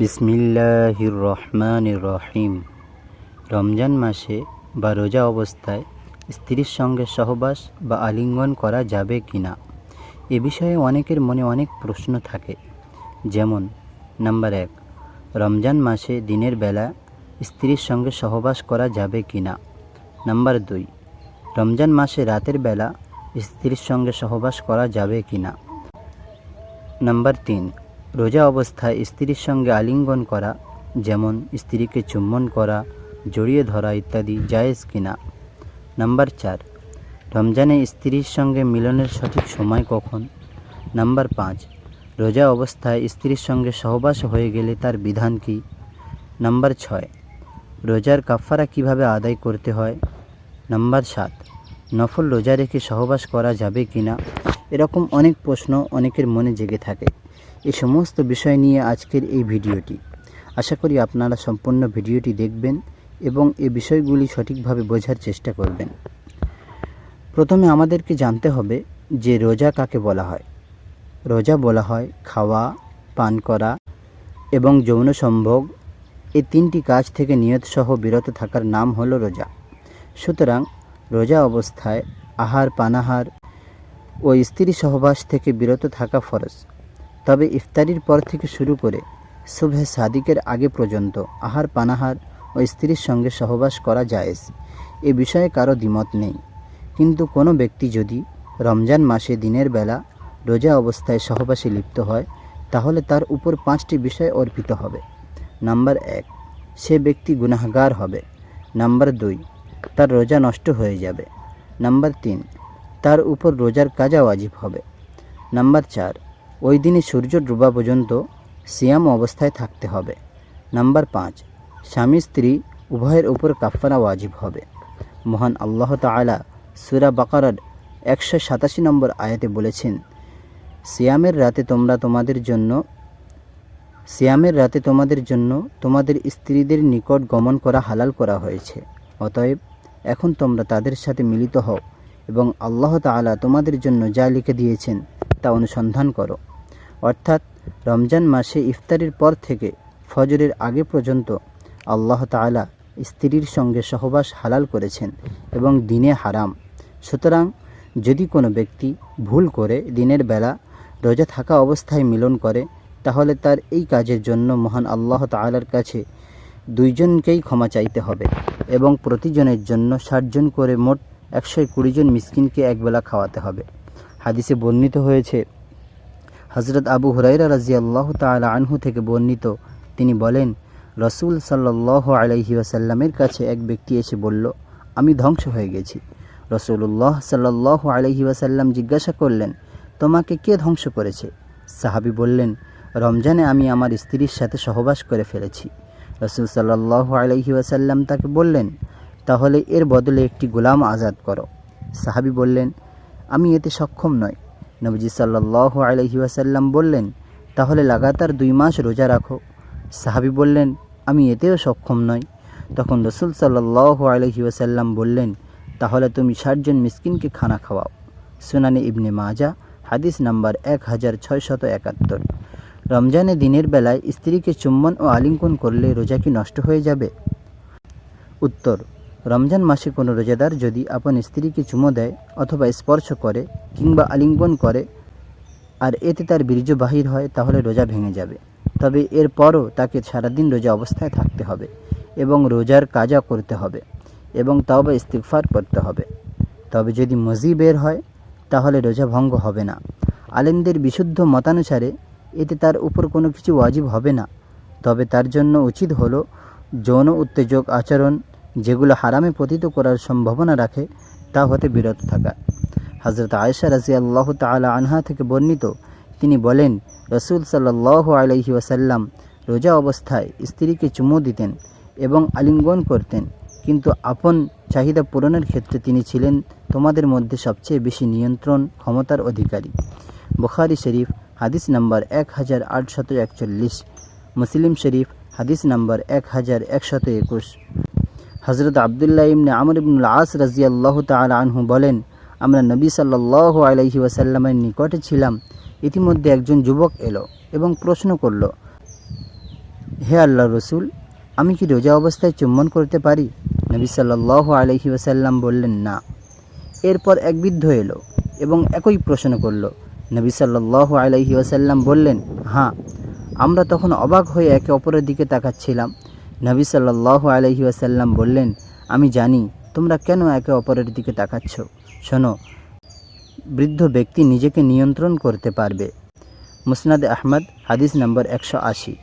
বিসমিল্লাহির রহমানির রহিম। রমজান মাসে বা রোজা অবস্থায় স্ত্রীর সঙ্গে সহবাস বা আলিঙ্গন করা যাবে কি না, এ বিষয়ে অনেকের মনে অনেক প্রশ্ন থাকে। যেমন নাম্বার 1, রমজান মাসে দিনের বেলা স্ত্রীর সঙ্গে সহবাস করা যাবে কি না। নাম্বার 2, রমজান মাসে রাতের বেলা স্ত্রীর সঙ্গে সহবাস করা যাবে কি না। নাম্বার 3, রোজা অবস্থায় স্ত্রীর সঙ্গে আলিঙ্গন করা, যেমন স্ত্রীকে চুম্বন করা, জড়িয়ে ধরা ইত্যাদি জায়েজ কিনা। নাম্বার 4, রমজানে স্ত্রীর সঙ্গে মিলনের সঠিক সময় কখন। নাম্বার 5, রোজা অবস্থায় স্ত্রীর সঙ্গে সহবাস হয়ে গেলে তার বিধান কী। নাম্বার 6, রোজার কাফারা কিভাবে আদায় করতে হয়। নাম্বার 7, নফল রোজা রেখে সহবাস করা যাবে কিনা। এরকম অনেক প্রশ্ন অনেকের মনে জেগে থাকে। এই সমস্ত বিষয় নিয়ে আজকের এই ভিডিওটি। আশা করি আপনারা সম্পূর্ণ ভিডিওটি দেখবেন এবং এই বিষয়গুলি সঠিকভাবে বোঝার চেষ্টা করবেন। প্রথমে আমাদেরকে জানতে হবে যে রোজা কাকে বলা হয়। রোজা বলা হয় খাওয়া, পান করা এবং যৌন সম্ভোগ, এই 3টি কাজ থেকে নিয়তসহ বিরত থাকার নাম হলো রোজা। সুতরাং রোজা অবস্থায় আহার, পানাহার ও স্ত্রী সহবাস থেকে বিরত থাকা ফরজ। তবে ইফতারির পর থেকে শুরু করে সুবহে সাদিকের আগে পর্যন্ত আহার, পানাহার ও স্ত্রীর সঙ্গে সহবাস করা জায়েজ। এ বিষয়ে কারো দ্বিমত নেই। কিন্তু কোনো ব্যক্তি যদি রমজান মাসে দিনের বেলা রোজা অবস্থায় সহবাসে লিপ্ত হয়, তাহলে তার উপর 5টি বিষয় অর্পিত হবে। নাম্বার 1, সে ব্যক্তি গুনাহগার হবে। নাম্বার 2, তার রোজা নষ্ট হয়ে যাবে। নাম্বার 3, তার উপর রোজার কাজা ওয়াজিব হবে। নাম্বার 4, ওই দিনে সূর্য ডোবা পর্যন্ত সিয়াম অবস্থায় থাকতে হবে। নাম্বার 5, স্বামী স্ত্রী উভয়ের উপর কাফারা ওয়াজিব হবে। মহান আল্লাহ তাআলা সূরা বাকারার 187 নম্বর আয়াতে বলেছেন, সিয়ামের রাতে তোমাদের জন্য তোমাদের স্ত্রীদের নিকট গমন করা হালাল করা হয়েছে। অতএব এখন তোমরা তাদের সাথে মিলিত হও এবং আল্লাহ তাআলা তোমাদের জন্য যা লিখে দিয়েছেন তা অনুসন্ধান করো। অর্থাৎ রমজান মাসে ইফতারির পর থেকে ফজরের আগে পর্যন্ত আল্লাহ তাআলা স্ত্রীর সঙ্গে সহবাস হালাল করেছেন এবং দিনে হারাম। সুতরাং যদি কোনো ব্যক্তি ভুল করে দিনের বেলা রোজা থাকা অবস্থায় মিলন করে, তাহলে তার এই কাজের জন্য মহান আল্লাহ তাআলার কাছে 2 জনকেই ক্ষমা চাইতে হবে এবং প্রতিজনের জন্য 60 জন করে মোট 120 জন মিসকিনকে একবেলা খাওয়াতে হবে। হাদিসে বর্ণিত হয়েছে, হযরত আবু হুরায়রা রাদিয়াল্লাহু তাআলা আনহু থেকে বর্ণিত, তিনি বলেন, রাসূল সাল্লাল্লাহু আলাইহি ওয়াসাল্লামের কাছে এক ব্যক্তি এসে বলল, আমি ধ্বংস হয়ে গেছি। রাসূলুল্লাহ সাল্লাল্লাহু আলাইহি ওয়াসাল্লাম জিজ্ঞাসা করলেন, তোমাকে কে ধ্বংস করেছে? সাহাবী বললেন, রমজানে আমি আমার স্ত্রীর সাথে সহবাস করে ফেলেছি। রাসূল সাল্লাল্লাহু আলাইহি ওয়াসাল্লাম তাকে বললেন, তাহলে এর বদলে একটি গোলাম আজাদ করো। সাহাবী বললেন, আমি এতে সক্ষম নই। নবীজি সাল্লাল্লাহু আলাইহি ওয়াসাল্লাম বললেন, তাহলে লাগাতার 2 মাস রোজা রাখো। সাহাবী বললেন, আমি এতেও সক্ষম নই। তখন রাসূল সাল্লাল্লাহু আলাইহি ওয়াসাল্লাম বললেন, তাহলে তুমি 60 জন মিসকিনকে খানা খাওয়াও। সুনানে ইবনে মাজাহ, হাদিস নাম্বার 1671। রমজানে দিনের বেলায় স্ত্রীকে চুম্বন ও আলিঙ্গন করলে রোজা কি নষ্ট হয়ে যাবে? উত্তর, রমজান মাসে কোনো রোজাদার যদি আপন স্ত্রীকে চুমো দেয় অথবা স্পর্শ করে কিংবা আলিঙ্গন করে আর এতে তার বীর্য বাহির হয়, তাহলে রোজা ভেঙে যাবে। তবে এরপরও তাকে সারাদিন রোজা অবস্থায় থাকতে হবে এবং রোজার কাজা করতে হবে এবং তাওবা ইস্তিগফার করতে হবে। তবে যদি মজি বের হয়, তাহলে রোজা ভঙ্গ হবে না। আলেমদের বিশুদ্ধ মতানুসারে এতে তার উপর কোনো কিছু ওয়াজিব হবে না। তবে তার জন্য উচিত হলো যৌন উত্তেজক আচরণ, যেগুলো হারামে পতিত করার সম্ভাবনা রাখে, তা হতে বিরত থাকা। হযরত আয়েশা রাদিয়াল্লাহু তাআলা আনহা থেকে বর্ণিত, তিনি বলেন, রাসূল সাল্লাল্লাহু আলাইহি ওয়াসাল্লাম রোজা অবস্থায় স্ত্রীকে চুমু দিতেন এবং আলিঙ্গন করতেন, কিন্তু আপন চাহিদা পূরণের ক্ষেত্রে তিনি ছিলেন তোমাদের মধ্যে সবচেয়ে বেশি নিয়ন্ত্রণ ক্ষমতার অধিকারী। বুখারী শরীফ, হাদিস নাম্বার 1841। মুসলিম শরীফ, হাদিস নাম্বার 1121। হযরত আব্দুল্লাহ ইবনে আমর ইবনুল আস রাদিয়াল্লাহু তাআলা আনহু বলেন, আমরা নবী সাল্লাল্লাহু আলাইহি ওয়াসাল্লামের নিকটে ছিলাম। ইতিমধ্যে একজন যুবক এলো এবং প্রশ্ন করল, হে আল্লাহ রসুল, আমি কি রোজা অবস্থায় চুম্বন করতে পারি? নবী সাল্লাল্লাহু আলাইহি ওয়াসাল্লাম বললেন, না। এরপর এক বৃদ্ধ এলো এবং একই প্রশ্ন করল। নবী সাল্লাল্লাহু আলাইহি ওয়াসাল্লাম বললেন, হ্যাঁ। আমরা তখন অবাক হয়ে একে অপরের দিকে তাকাচ্ছিলাম। নবী সাল্লাল্লাহু আলাইহি ওয়াসাল্লাম বললেন, আমি জানি তোমরা কেন একে অপরের দিকে তাকাচ্ছ। শোনো, বৃদ্ধ ব্যক্তি নিজেকে নিয়ন্ত্রণ করতে পারবে। মুসনাদে আহমদ, হাদিস নম্বর 180।